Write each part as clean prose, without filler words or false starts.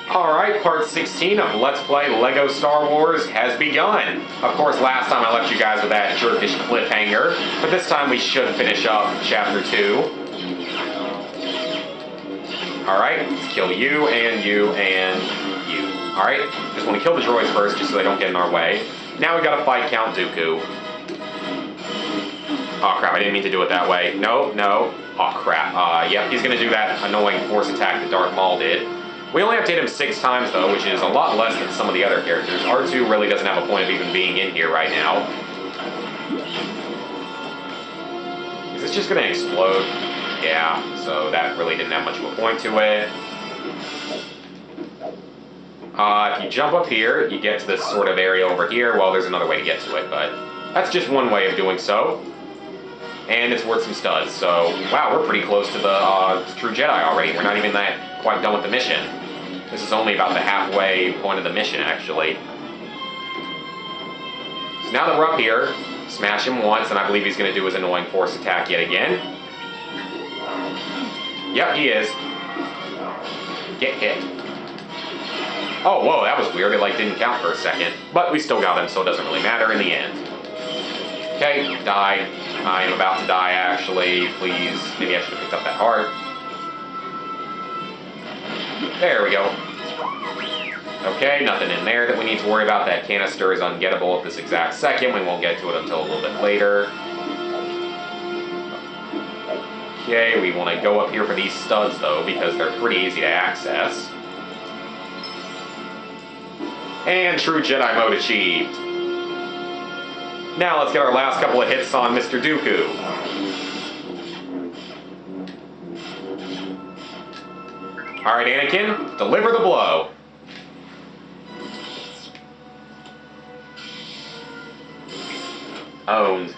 Alright, part 16 of Let's Play LEGO Star Wars has begun. Of course, last time I left you guys with that jerkish cliffhanger, but this time we should finish up Chapter 2. Alright, let's kill you, and you, and you. Alright, just want to kill the droids first, just so they don't get in our way. Now we gotta fight Count Dooku. Oh crap, I didn't mean to do it that way. No. Oh crap. Yep, he's gonna do that annoying force attack that Darth Maul did. We only have to hit him 6 times though, which is a lot less than some of the other characters. R2 really doesn't have a point of even being in here right now. Is this just gonna explode? Yeah, so that really didn't have much of a point to it. If you jump up here, you get to this sort of area over here. Well, there's another way to get to it, but that's just one way of doing so. And it's worth some studs, so wow, we're pretty close to the True Jedi already. We're not even that quite done with the mission. This is only about the halfway point of the mission, actually. So now that we're up here, smash him once, and I believe he's going to do his annoying force attack yet again. Yep, he is. Get hit. Oh, whoa, that was weird. It didn't count for a second. But we still got him, so it doesn't really matter in the end. Okay, die. I am about to die, actually. Please. Maybe I should have picked up that heart. There we go. Okay, nothing in there that we need to worry about. That canister is ungettable at this exact second. We won't get to it until a little bit later. Okay, we want to go up here for these studs, though, because they're pretty easy to access. And True Jedi mode achieved. Now let's get our last couple of hits on Mr. Dooku. Alright, Anakin, deliver the blow. Owned.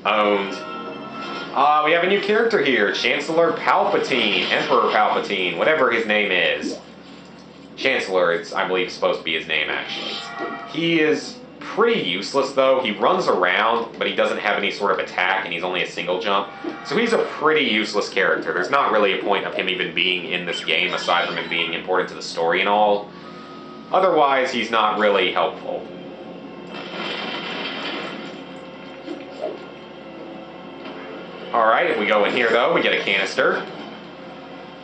Owned. We have a new character here, Chancellor Palpatine, Emperor Palpatine, whatever his name is. Chancellor, it's, I believe, supposed to be his name, actually. He is pretty useless, though. He runs around, but he doesn't have any sort of attack, and he's only a single jump. So he's a pretty useless character. There's not really a point of him even being in this game, aside from him being important to the story and all. Otherwise, he's not really helpful. Alright, if we go in here, though, we get a canister.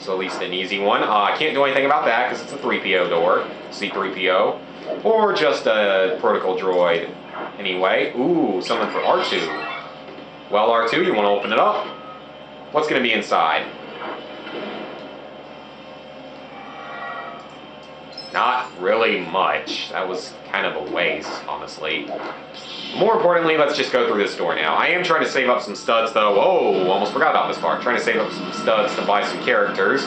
So at least an easy one. I can't do anything about that, because it's a 3PO door. C-3PO. Or just a protocol droid. Anyway, ooh, something for R2. Well, R2, you want to open it up? What's going to be inside? Not really much. That was kind of a waste, honestly. More importantly, let's just go through this door now. I am trying to save up some studs, though. Oh, almost forgot about this part. Trying to save up some studs to buy some characters.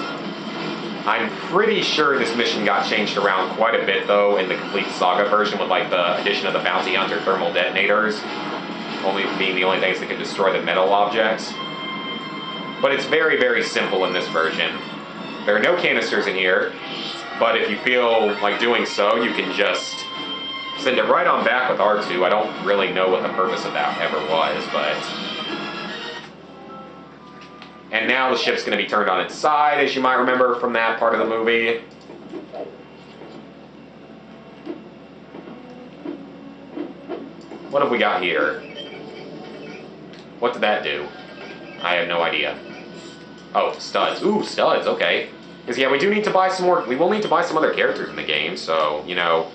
I'm pretty sure this mission got changed around quite a bit, though, in the complete saga version with, the addition of the bounty hunter thermal detonators. Only being the only things that can destroy the metal objects. But it's very, very simple in this version. There are no canisters in here, but if you feel like doing so, you can just send it right on back with R2. I don't really know what the purpose of that ever was, but... And now the ship's going to be turned on its side, as you might remember from that part of the movie. What have we got here? What did that do? I have no idea. Oh, studs. Ooh, studs, okay. Because, yeah, we do need to buy some more... We will need to buy some other characters in the game, so, you know...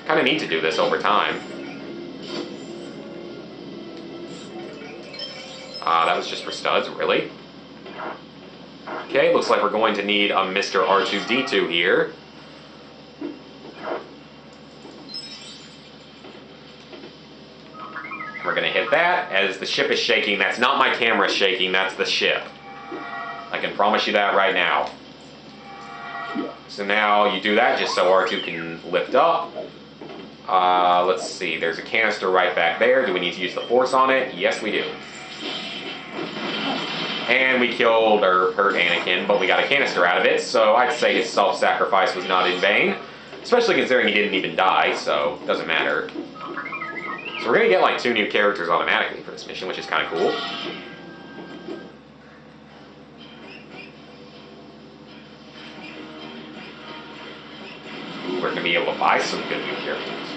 Kind of need to do this over time. That was just for studs, really? Okay, looks like we're going to need a Mr. R2-D2 here. We're going to hit that. As the ship is shaking, that's not my camera shaking, that's the ship. I can promise you that right now. So now you do that just so R2 can lift up. Let's see, there's a canister right back there. Do we need to use the force on it? Yes, we do. And we killed or hurt Anakin, but we got a canister out of it, so I'd say his self-sacrifice was not in vain. Especially considering he didn't even die, so it doesn't matter. So we're going to get 2 new characters automatically for this mission, which is kind of cool. we're going to be able to buy some good new characters.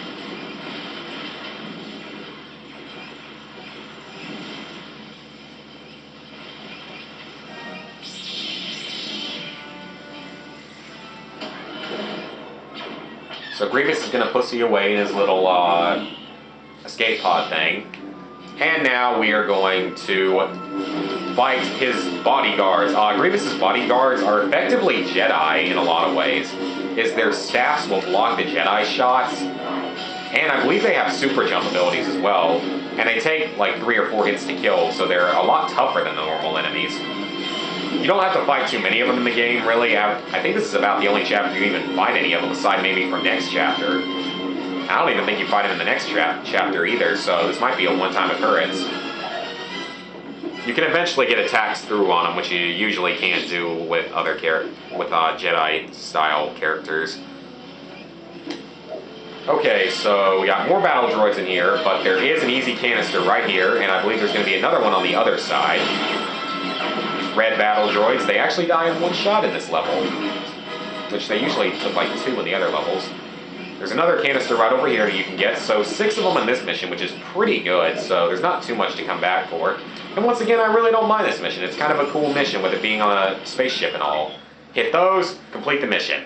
So Grievous is going to pussy away in his little escape pod thing. And now we are going to fight his bodyguards. Grievous's bodyguards are effectively Jedi in a lot of ways. Their staffs will block the Jedi shots. And I believe they have super jump abilities as well. And they take like 3 or 4 hits to kill, so they're a lot tougher than the normal enemies. You don't have to fight too many of them in the game, really. I think this is about the only chapter you even fight any of them, aside maybe from next chapter. I don't even think you fight them in the next chapter either, so this might be a one-time occurrence. You can eventually get attacks through on them, which you usually can't do with other Jedi-style characters. Okay, so we got more battle droids in here, but there is an easy canister right here, and I believe there's going to be another one on the other side. Red battle droids, they actually die in one shot in this level, which they usually took like 2 in the other levels. There's another canister right over here that you can get, so 6 of them in this mission, which is pretty good, so there's not too much to come back for. And once again, I really don't mind this mission. It's kind of a cool mission with it being on a spaceship and all. Hit those, complete the mission.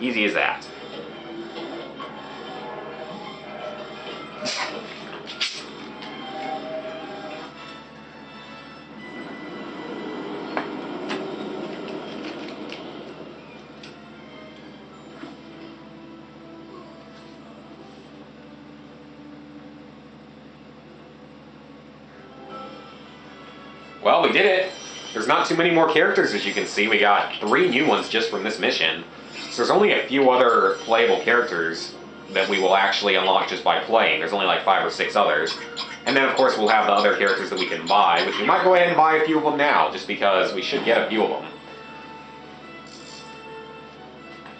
Easy as that. Well, we did it. There's not too many more characters, as you can see. We got 3 new ones just from this mission. So there's only a few other playable characters that we will actually unlock just by playing. There's only like 5 or 6 others. And then, of course, we'll have the other characters that we can buy, which we might go ahead and buy a few of them now, just because we should get a few of them.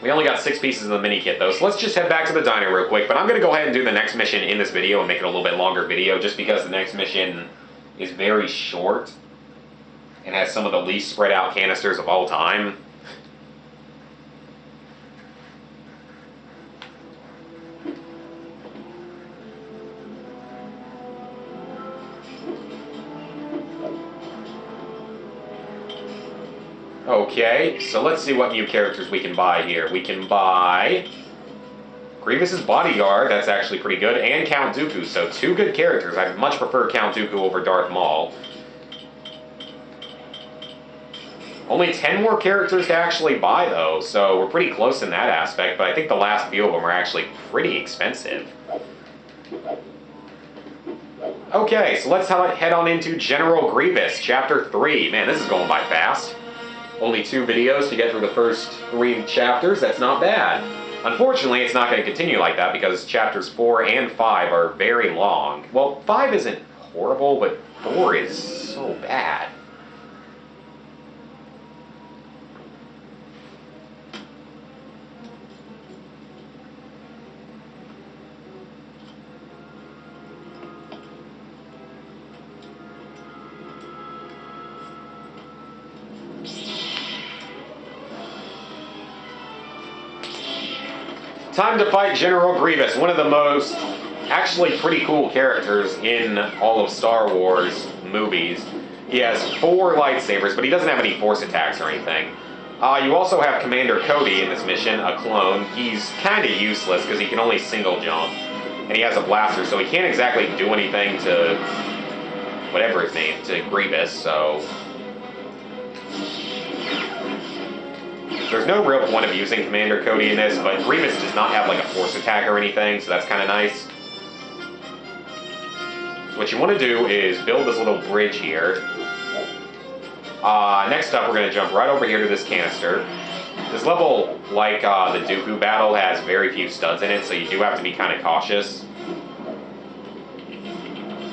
We only got 6 pieces of the mini kit, though, so let's just head back to the diner real quick. But I'm going to go ahead and do the next mission in this video and make it a little bit longer video, just because the next mission is very short and has some of the least spread out canisters of all time. Okay, so let's see what new characters we can buy here. We can buy Grievous's bodyguard, that's actually pretty good, and Count Dooku, so 2 good characters. I much prefer Count Dooku over Darth Maul. Only 10 more characters to actually buy, though, so we're pretty close in that aspect, but I think the last few of them are actually pretty expensive. Okay, so let's head on into General Grievous, Chapter 3. Man, this is going by fast. Only 2 videos to get through the first 3 chapters, that's not bad. Unfortunately, it's not going to continue like that because Chapters 4 and 5 are very long. Well, 5 isn't horrible, but 4 is so bad. Time to fight General Grievous, one of the most actually pretty cool characters in all of Star Wars movies. He has 4 lightsabers, but he doesn't have any force attacks or anything. You also have Commander Cody in this mission, a clone. He's kind of useless because he can only single jump, and he has a blaster, so he can't exactly do anything to whatever his name, to Grievous, so there's no real point of using Commander Cody in this, but Grievous does not have like a force attack or anything, so that's kind of nice. So what you want to do is build this little bridge here. Next up, we're going to jump right over here to this canister. This level, like the Dooku battle, has very few studs in it, so you do have to be kind of cautious.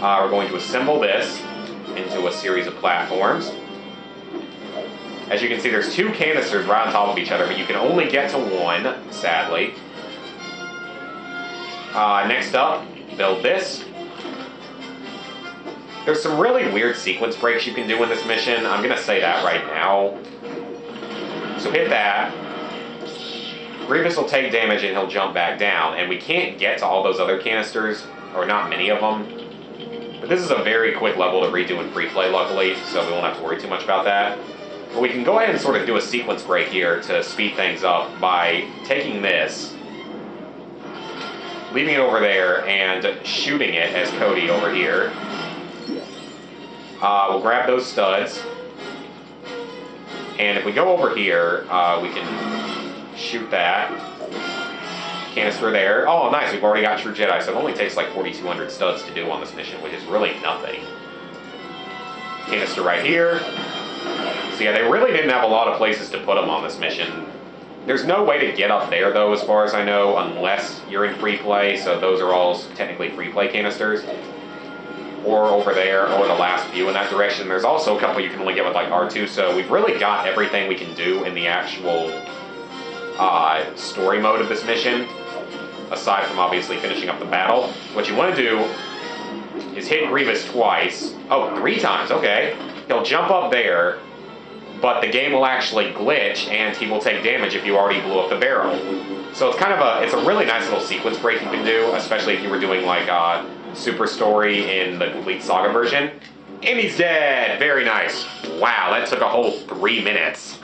We're going to assemble this into a series of platforms. As you can see, there's 2 canisters right on top of each other, but you can only get to 1, sadly. Next up, build this. There's some really weird sequence breaks you can do in this mission. I'm going to say that right now. So hit that. Grievous will take damage and he'll jump back down, and we can't get to all those other canisters, or not many of them. But this is a very quick level to redo in free play, luckily, so we won't have to worry too much about that. But we can go ahead and sort of do a sequence break here to speed things up by taking this, leaving it over there, and shooting it as Cody over here. We'll grab those studs, and if we go over here, we can shoot that. Canister there. Oh, nice, we've already got True Jedi, so it only takes like 4,200 studs to do on this mission, which is really nothing. Canister right here. So yeah, they really didn't have a lot of places to put them on this mission. There's no way to get up there, though, as far as I know, unless you're in free play, so those are all technically free play canisters. Or over there, or the last view in that direction. There's also a couple you can only get with like R2, so we've really got everything we can do in the actual story mode of this mission, aside from obviously finishing up the battle. What you want to do is hit Grievous twice. Oh, 3 times, okay. He'll jump up there, but the game will actually glitch and he will take damage if you already blew up the barrel. So it's kind of it's a really nice little sequence break you can do, especially if you were doing like Super Story in the Complete Saga version. And he's dead! Very nice. Wow, that took a whole 3 minutes.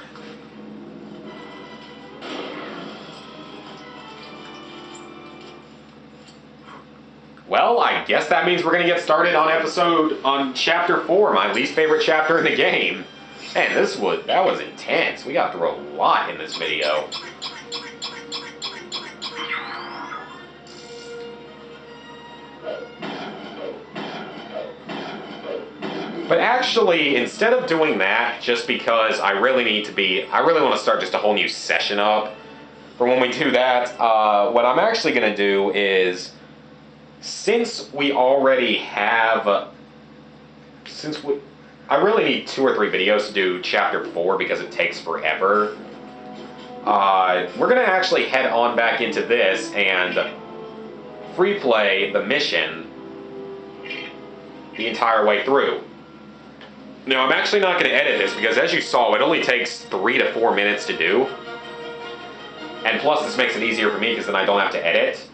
Well, I guess that means we're going to get started on Chapter 4, my least favorite chapter in the game. Man, that was intense. We got through a lot in this video. But actually, instead of doing that, just because I really want to start just a whole new session up for when we do that, what I'm actually going to do is, since we already have, I really need 2 or 3 videos to do Chapter 4 because it takes forever. We're going to actually head on back into this and free play the mission the entire way through. Now, I'm actually not going to edit this because, as you saw, it only takes 3 to 4 minutes to do. And plus, this makes it easier for me because then I don't have to edit.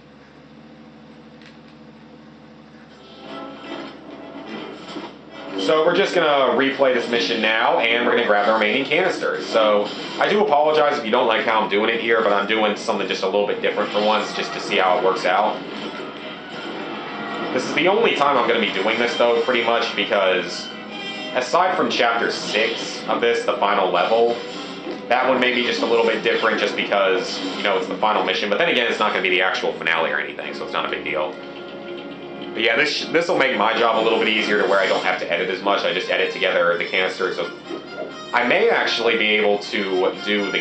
So we're just going to replay this mission now, and we're going to grab the remaining canisters. So I do apologize if you don't like how I'm doing it here, but I'm doing something just a little bit different for once, just to see how it works out. This is the only time I'm going to be doing this, though, pretty much, because aside from Chapter 6 of this, the final level, that one may be just a little bit different just because, you know, it's the final mission. But then again, it's not going to be the actual finale or anything, so it's not a big deal. But yeah, this will make my job a little bit easier to where I don't have to edit as much. I just edit together the canisters of... I may actually be able to do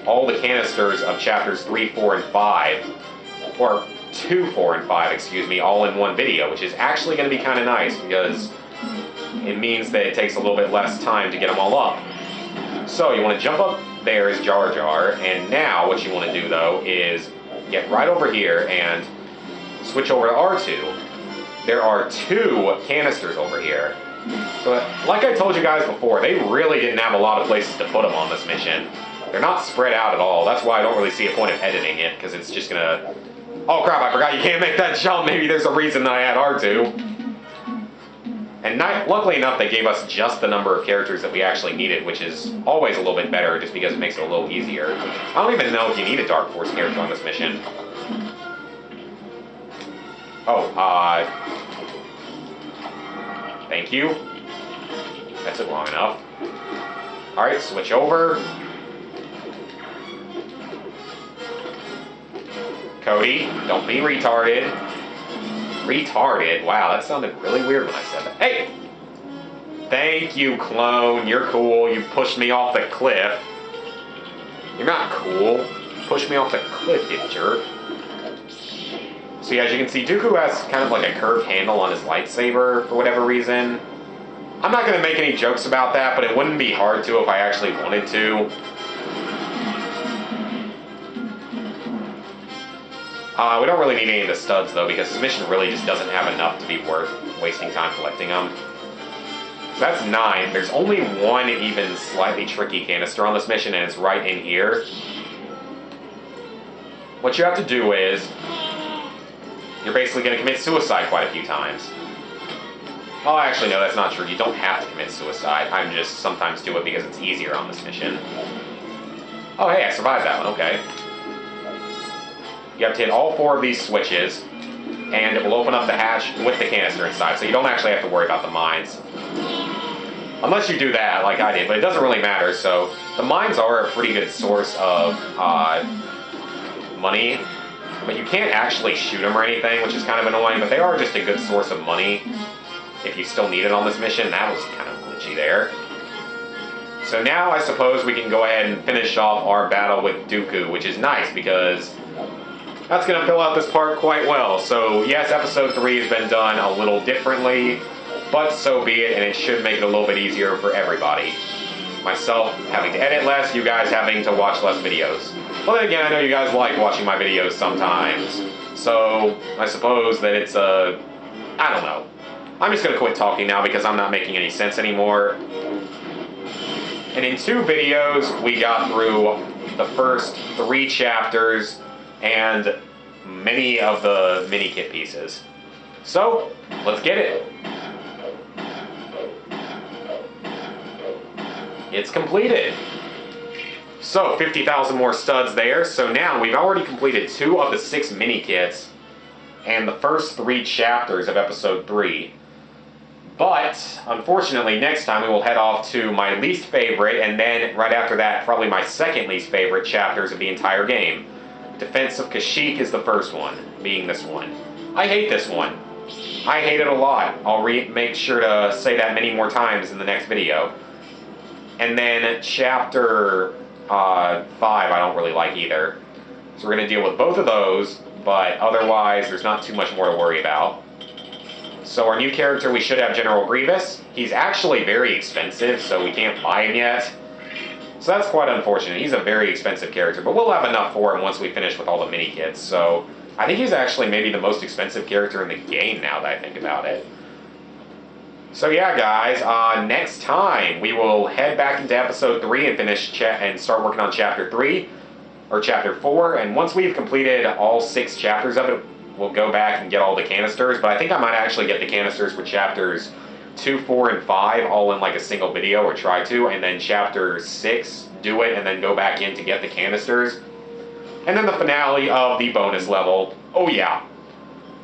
all the canisters of Chapters 3, 4, and 5, or 2, 4, and 5, excuse me, all in one video, which is actually going to be kind of nice because it means that it takes a little bit less time to get them all up. So you want to jump up there as Jar Jar, and now what you want to do, though, is get right over here and switch over to R2. There are 2 canisters over here. So, like I told you guys before, they really didn't have a lot of places to put them on this mission. They're not spread out at all. That's why I don't really see a point of editing it, because it's just gonna... Oh crap, I forgot you can't make that jump. Maybe there's a reason that I had R2. And luckily enough, they gave us just the number of characters that we actually needed, which is always a little bit better, just because it makes it a little easier. I don't even know if you need a Dark Force character on this mission. Oh, thank you. That took long enough. Alright, switch over. Cody, don't be retarded. Retarded? Wow, that sounded really weird when I said that. Hey! Thank you, clone. You're cool. You pushed me off the cliff. You're not cool. You pushed me off the cliff, you jerk. So yeah, as you can see, Dooku has kind of like a curved handle on his lightsaber for whatever reason. I'm not going to make any jokes about that, but it wouldn't be hard to if I actually wanted to. We don't really need any of the studs, though, because this mission really just doesn't have enough to be worth wasting time collecting them. So that's 9. There's only 1 even slightly tricky canister on this mission, and it's right in here. what you have to do is, you're basically going to commit suicide quite a few times. Oh, actually, no, that's not true. You don't have to commit suicide. I'm just sometimes do it because it's easier on this mission. Oh, hey, I survived that one. Okay. You have to hit all 4 of these switches, and it will open up the hatch with the canister inside, so you don't actually have to worry about the mines. Unless you do that, like I did, but it doesn't really matter, so the mines are a pretty good source of money, but you can't actually shoot them or anything, which is kind of annoying, but they are just a good source of money if you still need it on this mission. That was kind of glitchy there. So now I suppose we can go ahead and finish off our battle with Dooku, which is nice because that's going to fill out this part quite well. So yes, episode 3 has been done a little differently, but so be it, and it should make it a little bit easier for everybody. Myself having to edit less, you guys having to watch less videos. Well, then again, I know you guys like watching my videos sometimes, so I suppose that it's I don't know. I'm just going to quit talking now because I'm not making any sense anymore. And in 2 videos, we got through the first 3 chapters and many of the mini-kit pieces. So, let's get it. It's completed. So, 50,000 more studs there. So now we've already completed 2 of the 6 mini-kits and the first 3 chapters of episode 3. But, unfortunately, next time we will head off to my least favorite, and then right after that, probably my second least favorite chapters of the entire game. Defense of Kashyyyk is the first one, being this one. I hate this one. I hate it a lot. I'll make sure to say that many more times in the next video. And then chapter 5 I don't really like either. So we're going to deal with both of those, but otherwise there's not too much more to worry about. So our new character, we should have General Grievous. He's actually very expensive, so we can't buy him yet. So that's quite unfortunate. He's a very expensive character, but we'll have enough for him once we finish with all the mini-kits. So I think he's actually maybe the most expensive character in the game now that I think about it. So yeah, guys, next time we will head back into episode 3 and finish and start working on chapter 3, or chapter 4, and once we've completed all 6 chapters of it, we'll go back and get all the canisters, but I think I might actually get the canisters for chapters 2, 4, and 5 all in like a single video, or try to, and then chapter 6, do it, and then go back in to get the canisters. And then the finale of the bonus level. Oh yeah.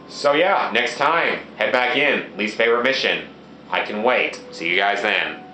So yeah, next time, head back in. Least favorite mission. I can wait. See you guys then.